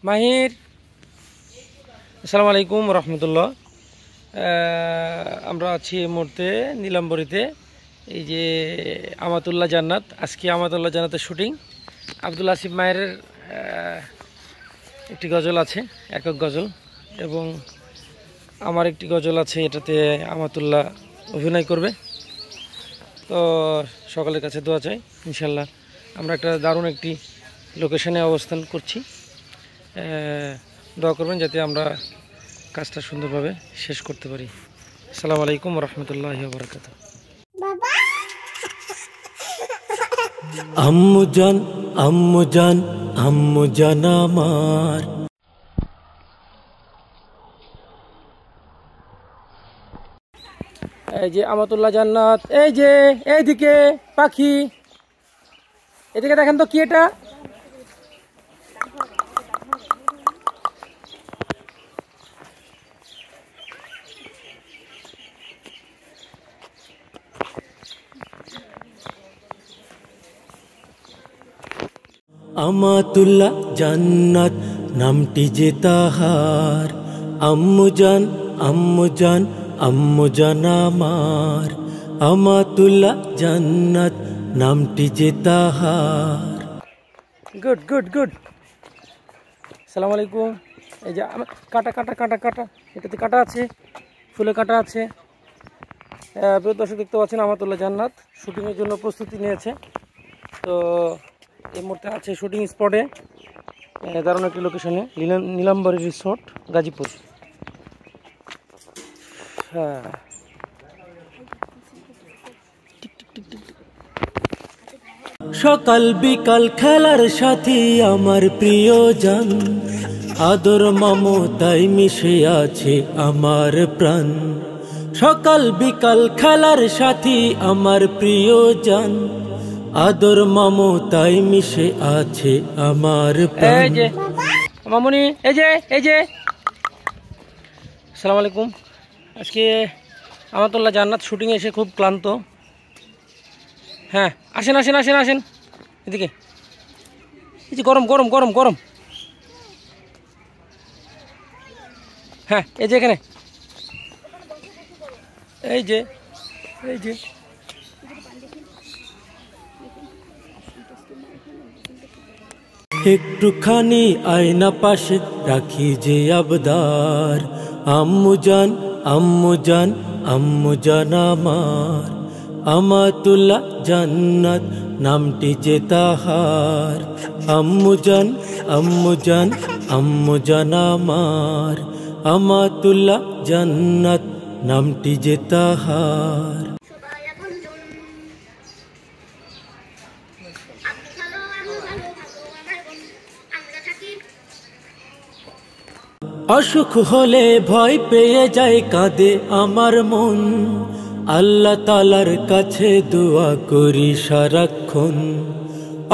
মাহির, আসসালামু আলাইকুম রহমতুল্লাহ। আমরা আছি এই মুহূর্তে নীলাম্বরীতে। এই যে আমাতুল্লাহ জান্নাত, আজকে আমাতুল্লাহ জান্নাতের শুটিং। আব্দুল আসিফ মায়ের একটি গজল আছে, একক গজল, এবং আমার একটি গজল আছে, এটাতে আমাতুল্লাহ অভিনয় করবে। তো সকলের কাছে দোয়া চাই, ইনশাল্লাহ আমরা একটা দারুণ একটি লোকেশনে অবস্থান করছি। দোয়া করবেন যাতে আমরা কাজটা সুন্দরভাবে শেষ করতে পারি। আসসালামু আলাইকুম রহমতুল্লাহি ওয়া বারাকাতুহু। আম্মু জান, আম্মু জান, আম্মু জান আমার। এই যে আমাতুল্লাহ জান্নাত, এই যে এইদিকে পাখি, এদিকে দেখেন তো কি এটা। আমাতুল্লাহ জান্নাত নামটি যে তাহার। আম্মু জান, আম্মু জান, আম্মু জান আমার। আমাতুল্লাহ জান্নাত নামটি যে তাহার। Good good good. আসসালামু আলাইকুম। এই যে কাটা কাটা কাটা কাটা, এটাতে কাটা আছে, ফুলে কাটা আছে। প্রিয় দর্শক, দেখতে পাচ্ছেন আমাতুল্লাহ জান্নাত শুটিংয়ের জন্য প্রস্তুতি নিয়েছে। তো এই মুহূর্তে আছে শুটিং স্পটে, দারুণ একটি লোকেশনে, নীলাম্বরী রিসোর্ট, গাজীপুর। হ্যাঁ, সকাল বিকাল খেলার সাথী আমার প্রিয় জান। আদর মমতায় মিশে আছে আমার প্রাণ। সকাল বিকাল খেলার সাথী আমার প্রিয় জান। আদর মমতায় মিশে আছে আমার প্রাণ। এই যে মামুনি, এই যে এই যে। আসসালামু আলাইকুম। আজকে আমাতুল্লাহ জান্নাত শুটিংয়ে এসে খুব ক্লান্ত। হ্যাঁ, আসেন আসেন আসেন আসেন এদিকে। এই যে গরম গরম গরম গরম। হ্যাঁ, এই যে এখানে, এই যে এই যে। একটুখানি আয়না পাশে রাখি যে আবদার। আম্মু জান, আম্মু জান, আম্মু জান আমার। আমাতুল্লাহ জান্নাত নামটি যে তাহার। আম্মু জান, আম্মু জান, আম্মু জান আমার। আমাতুল্লাহ জান্নাত নামটি যে তাহার। অসুখ হলে ভয় পেয়ে যায়, কাঁদে আমার মন। আল্লাহ তাআলার কাছে দোয়া করি সারাক্ষণ।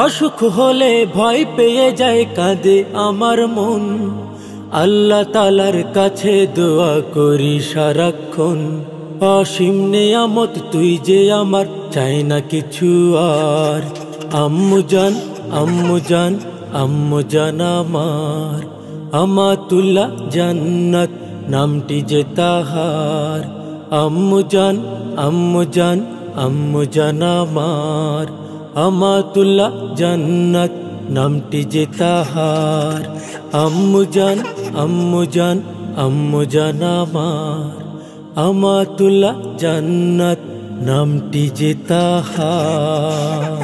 অসুখ হলে ভয় পেয়ে যায়, কাঁদে আমার মন। আল্লাহ তাআলার কাছে দোয়া করি সারাক্ষণ। অসীম নেয়ামত তুই যে আমার, চাই না কিছু আর। আম্মু জান, আম্মু জান, আম্মু জান আমার। আমাতুল্লাহ জান্নাত নামটি যে তাহার। আম্মু জান, আম্মু জান, আম্মু জান আমার। আমাতুল্লাহ জান্নাত নামটি যে তাহার। আম্মু জান, আম্মু জান, আম্মু জান আমার। আমাতুল্লাহ জান্নাত নামটি যে তাহার।